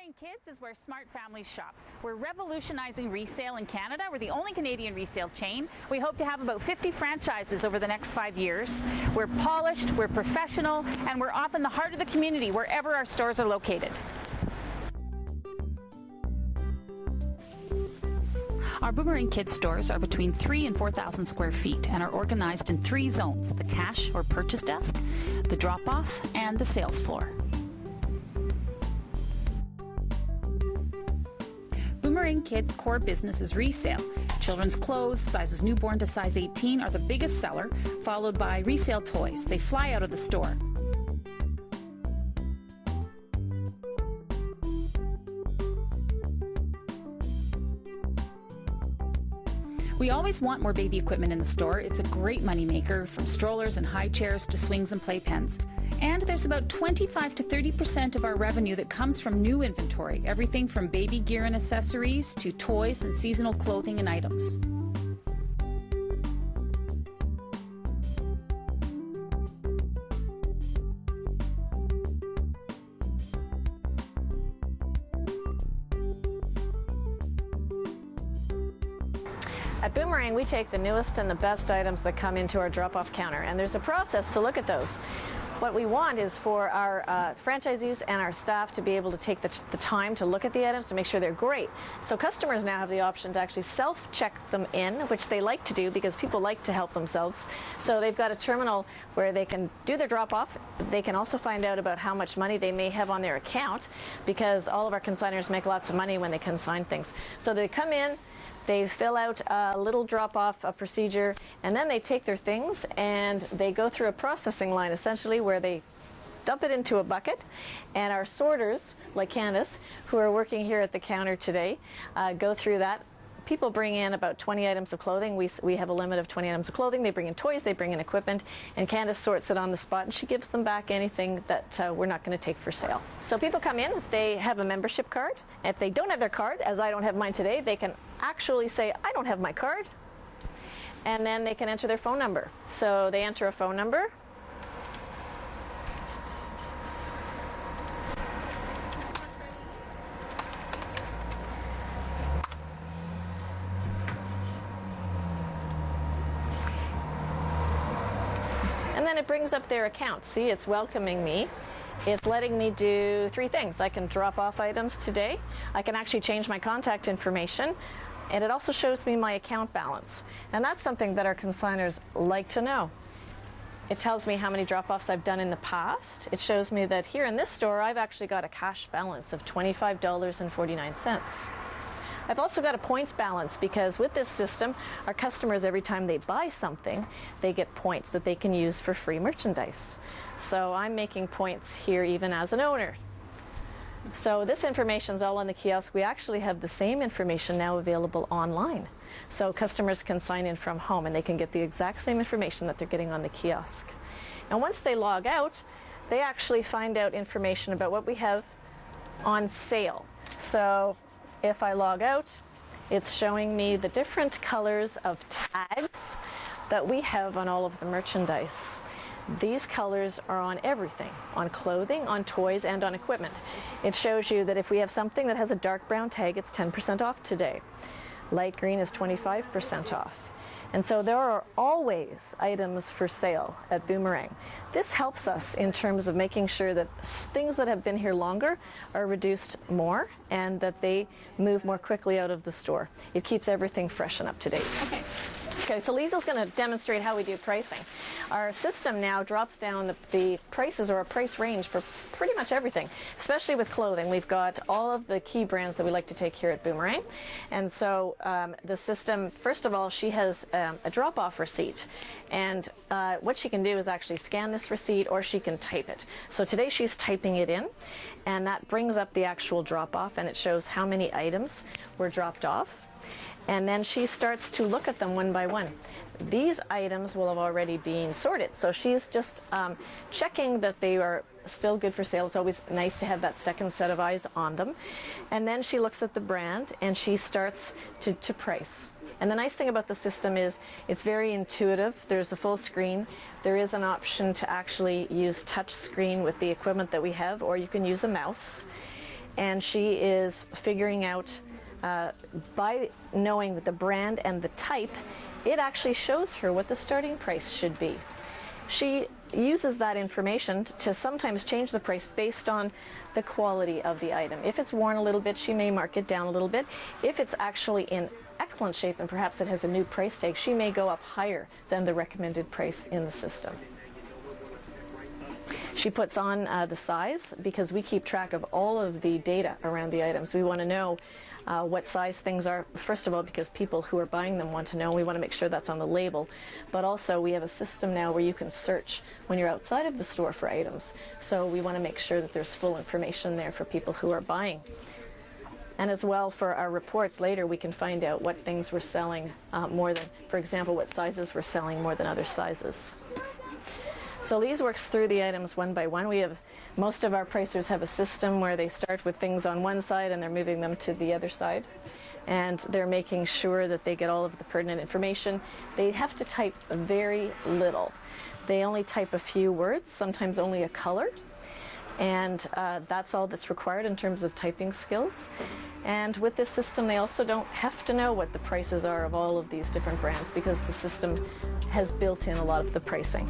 Boomerang Kids is where smart families shop. We're revolutionizing resale in Canada. We're the only Canadian resale chain. We hope to have about 50 franchises over the next 5 years. We're polished, we're professional, and we're often in the heart of the community wherever our stores are located. Our Boomerang Kids stores are between 3,000 and 4,000 square feet and are organized in 3 zones: the cash or purchase desk, the drop-off, and the sales floor. Boomerang Kids' core business is resale. Children's clothes, sizes newborn to size 18, are the biggest seller, followed by resale toys. They fly out of the store. We always want more baby equipment in the store. It's a great moneymaker, from strollers and high chairs to swings and playpens. And there's about 25 to 30% of our revenue that comes from new inventory, everything from baby gear and accessories to toys and seasonal clothing and items. At Boomerang, we take the newest and the best items that come into our drop-off counter, and there's a process to look at those. What we want is for our franchisees and our staff to be able to take the time to look at the items to make sure they're great. So customers now have the option to actually self-check them in, which they like to do because people like to help themselves. So they've got a terminal where they can do their drop-off. They can also find out about how much money they may have on their account, because all of our consigners make lots of money when they consign things. So they come in, they fill out a little drop-off procedure, and then they take their things and they go through a processing line, essentially, where they dump it into a bucket, and our sorters, like Candace, who are working here at the counter today, go through that. People bring in about 20 items of clothing. We have a limit of 20 items of clothing. They bring in toys, they bring in equipment, and Candace sorts it on the spot, and she gives them back anything that we're not going to take for sale. So people come in, if they have a membership card. If they don't have their card, as I don't have mine today, they can actually say, I don't have my card, and then they can enter their phone number. So they enter a phone number. And then it brings up their account. See, it's welcoming me. It's letting me do 3 things. I can drop off items today. I can actually change my contact information. And it also shows me my account balance. And that's something that our consigners like to know. It tells me how many drop-offs I've done in the past. It shows me that here in this store, I've actually got a cash balance of $25.49. I've also got a points balance, because with this system, our customers, every time they buy something, they get points that they can use for free merchandise. So I'm making points here even as an owner. So this information is all on the kiosk. We actually have the same information now available online. So customers can sign in from home and they can get the exact same information that they're getting on the kiosk. And once they log out, they actually find out information about what we have on sale. So if I log out, it's showing me the different colors of tags that we have on all of the merchandise. These colors are on everything, on clothing, on toys, and on equipment. It shows you that if we have something that has a dark brown tag, it's 10% off today. Light green is 25% off. And so there are always items for sale at Boomerang. This helps us in terms of making sure that things that have been here longer are reduced more and that they move more quickly out of the store. It keeps everything fresh and up to date. Okay, so Lisa's going to demonstrate how we do pricing. Our system now drops down the prices, or a price range, for pretty much everything, especially with clothing. We've got all of the key brands that we like to take here at Boomerang. And so the system, first of all, she has a drop-off receipt. And what she can do is actually scan this receipt, or she can type it. So today she's typing it in, and that brings up the actual drop-off, and it shows how many items were dropped off. And then she starts to look at them one by one. These items will have already been sorted, so she's just checking that they are still good for sale. It's always nice to have that second set of eyes on them. And then she looks at the brand and she starts to price. And the nice thing about the system is it's very intuitive. There's a full screen. There is an option to actually use touch screen with the equipment that we have, or you can use a mouse. and she is figuring out, by knowing the brand and the type, it actually shows her what the starting price should be. She uses that information to sometimes change the price based on the quality of the item. If it's worn a little bit, she may mark it down a little bit. If it's actually in excellent shape and perhaps it has a new price tag, she may go up higher than the recommended price in the system. She puts on the size, because we keep track of all of the data around the items. We want to know what size things are, first of all, because people who are buying them want to know. We want to make sure that's on the label. But also we have a system now where you can search when you're outside of the store for items. So we want to make sure that there's full information there for people who are buying. And as well, for our reports later, we can find out what things we're selling more than, for example, what sizes we're selling more than other sizes. So Lise works through the items one by one. Most of our pricers have a system where they start with things on one side and they're moving them to the other side. And they're making sure that they get all of the pertinent information. They have to type very little. They only type a few words, sometimes only a color. And that's all that's required in terms of typing skills. And with this system, they also don't have to know what the prices are of all of these different brands, because the system has built in a lot of the pricing.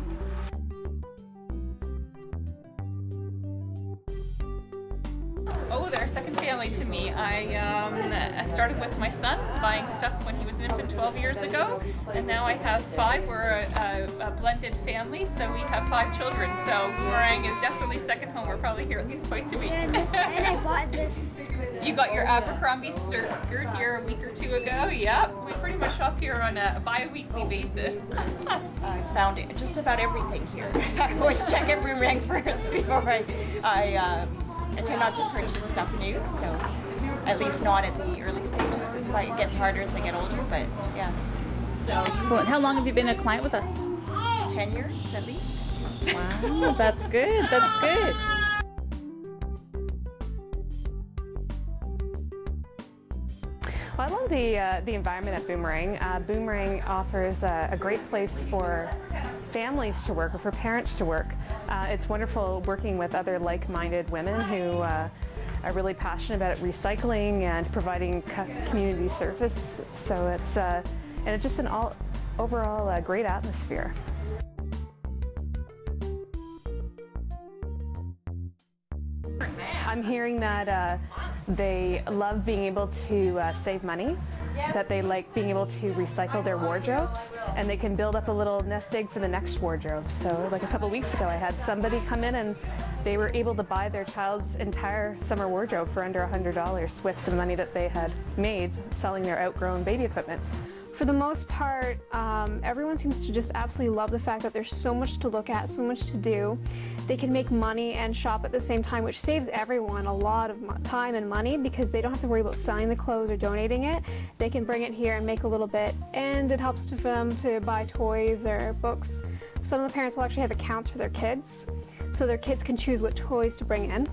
Oh, they're a second family to me. I started with my son buying stuff when he was an infant 12 years ago, and now I have 5. We're a blended family, so we have 5 children. So Boomerang is definitely second home. We're probably here at least twice a week. And I bought this. You got your Abercrombie skirt here a week or 2 ago. Yep, we pretty much shop here on a bi-weekly basis. I found just about everything here. I always check at Boomerang first before I tend not to purchase stuff new, so at least not at the early stages. It's why it gets harder as I get older, but yeah. Excellent. How long have you been a client with us? 10 years at least. Wow, that's good. That's good. Well, I love the environment at Boomerang. Boomerang offers a great place for families to work, or for parents to work. It's wonderful working with other like-minded women who are really passionate about recycling and providing community service. So it's just an overall great atmosphere. I'm hearing that they love being able to save money, that they like being able to recycle their wardrobes, and they can build up a little nest egg for the next wardrobe. So like a couple weeks ago, I had somebody come in and they were able to buy their child's entire summer wardrobe for under $100 with the money that they had made selling their outgrown baby equipment. For the most part, everyone seems to just absolutely love the fact that there's so much to look at, so much to do. They can make money and shop at the same time, which saves everyone a lot of time and money, because they don't have to worry about selling the clothes or donating it. They can bring it here and make a little bit, and it helps for them to buy toys or books. Some of the parents will actually have accounts for their kids, so their kids can choose what toys to bring in,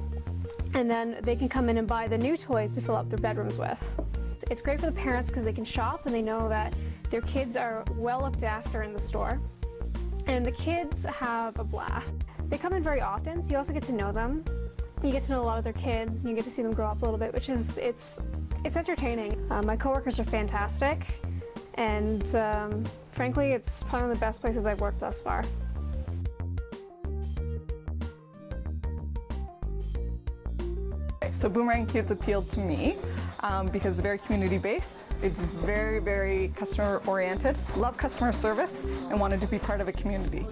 and then they can come in and buy the new toys to fill up their bedrooms with. It's great for the parents because they can shop and they know that their kids are well looked after in the store. And the kids have a blast. They come in very often, so you also get to know them. You get to know a lot of their kids, and you get to see them grow up a little bit, which is, it's entertaining. My coworkers are fantastic, and frankly, it's probably one of the best places I've worked thus far. So Boomerang Kids appealed to me because it's very community-based. It's very, very customer-oriented, love customer service, and wanted to be part of a community.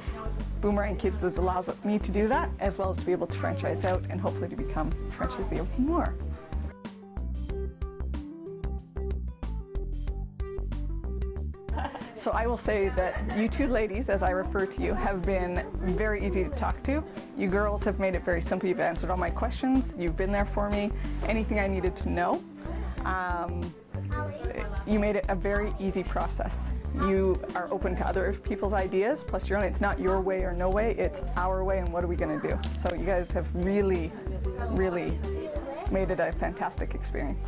Boomerang Kids allows me to do that, as well as to be able to franchise out and hopefully to become a franchisee of more. So I will say that you two ladies, as I refer to you, have been very easy to talk to. You girls have made it very simple. You've answered all my questions. You've been there for me. Anything I needed to know. You made it a very easy process. You are open to other people's ideas, plus your own. It's not your way or no way, it's our way, and what are we going to do? So you guys have really, really made it a fantastic experience.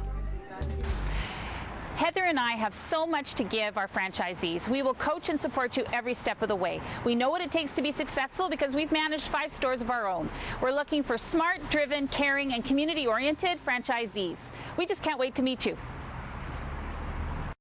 Heather and I have so much to give our franchisees. We will coach and support you every step of the way. We know what it takes to be successful because we've managed 5 stores of our own. We're looking for smart, driven, caring, and community-oriented franchisees. We just can't wait to meet you.